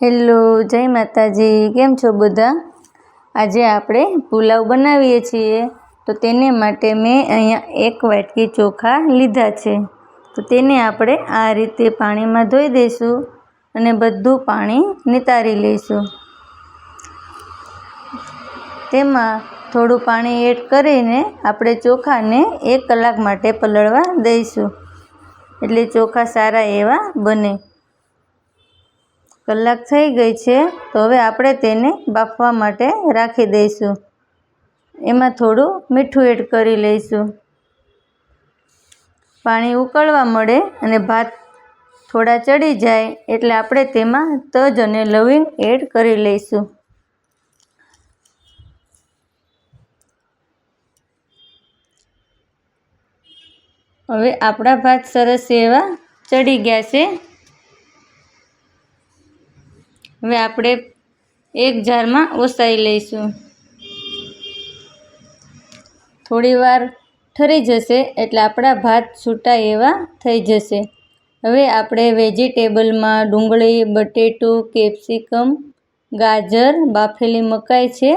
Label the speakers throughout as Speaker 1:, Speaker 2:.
Speaker 1: Hello, જય માતાજી. કેમ છો બધા? આજે આપણે પુલાવ બનાવીએ છીએ, તો તેને માટે મેં અહીંયા 1 વાટકી ચોખા લીધા છે. તો તેને આપણે આ રીતે પાણીમાં ધોઈ દઈશું અને બધું પાણી નિતારી લઈશું. તેમાં થોડું પાણી એડ કરીને આપણે ચોખાને 1 કલાક માટે પલળવા દઈશું, એટલે ચોખા સારા એવા બને. કલાક થઈ ગઈ છે, તો હવે આપણે તેને બાફવા માટે રાખી દઈશું. એમાં થોડું મીઠું એડ કરી લઈશું. પાણી ઉકળવા મળે અને ભાત થોડા ચડી જાય એટલે આપણે તેમાં તજ અને લવિંગ એડ કરી લઈશું. હવે આપણા ભાત સરસ એવા ચડી ગયા છે. હવે આપણે એક જારમાં ઓસાઈ લઈશું. થોડી વાર ઠરી જશે એટલે આપણા ભાત છૂટા એવા થઈ જશે. હવે આપણે વેજીટેબલમાં ડુંગળી, બટેટું, કેપ્સિકમ, ગાજર, બાફેલી મકાઈ છે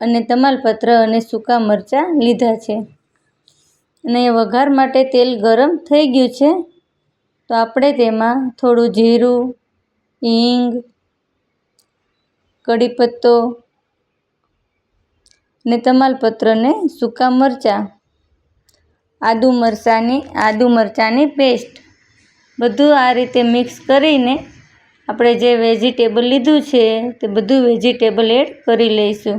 Speaker 1: અને તમાલપત્ર અને સૂકા મરચાં લીધા છે. અને વઘાર માટે તેલ ગરમ થઈ ગયું છે, તો આપણે તેમાં થોડું જીરું, હિંગ, કઢીપત્તો ને તમાલપત્રને સૂકા મરચાં, આદુ મરચાંની પેસ્ટ બધું આ રીતે મિક્સ કરીને આપણે જે વેજીટેબલ લીધું છે તે બધું વેજીટેબલ એડ કરી લઈશું.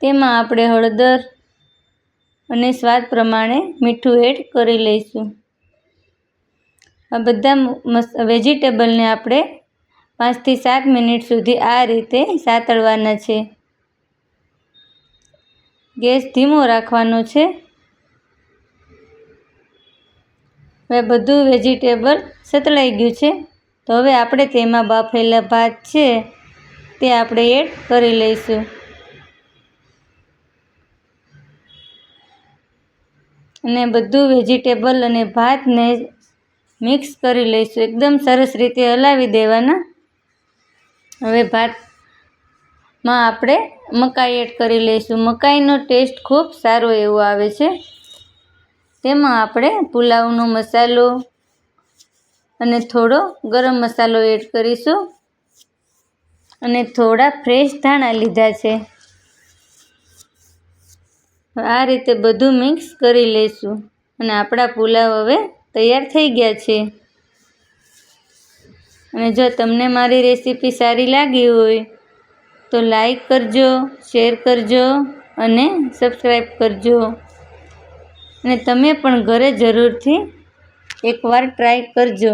Speaker 1: તેમાં આપણે હળદર અને સ્વાદ પ્રમાણે મીઠું એડ કરી લઈશું. આ બધા વેજીટેબલને આપણે 5 થી 7 મિનિટ સુધી આ રીતે સાતળવાના છે. ગેસ ધીમો રાખવાનો છે. હવે બધું વેજીટેબલ સતળાઈ ગયું છે, તો હવે આપણે તેમાં બાફેલા ભાત છે તે આપણે એડ કરી લઈશું. અને બધું વેજીટેબલ અને ભાતને મિક્સ કરી લઈશું. એકદમ સરસ રીતે હલાવી દેવાના. હવે ભાતમાં આપણે મકાઈ એડ કરી લઈશું. મકાઈનો ટેસ્ટ ખૂબ સારો એવો આવે છે. તેમાં આપણે પુલાવનો મસાલો અને થોડો ગરમ મસાલો એડ કરીશું અને થોડા ફ્રેશ ધાણા લીધા છે. આ રીતે બધું મિક્સ કરી લઈશું અને આપણા પુલાવ હવે તૈયાર થઈ ગયા છે. અને જો તમને મારી રેસીપી સારી લાગી હોય તો લાઈક કરજો, શેર કરજો અને સબસ્ક્રાઈબ કરજો. અને તમે પણ ઘરે જરૂરથી એકવાર ટ્રાય કરજો.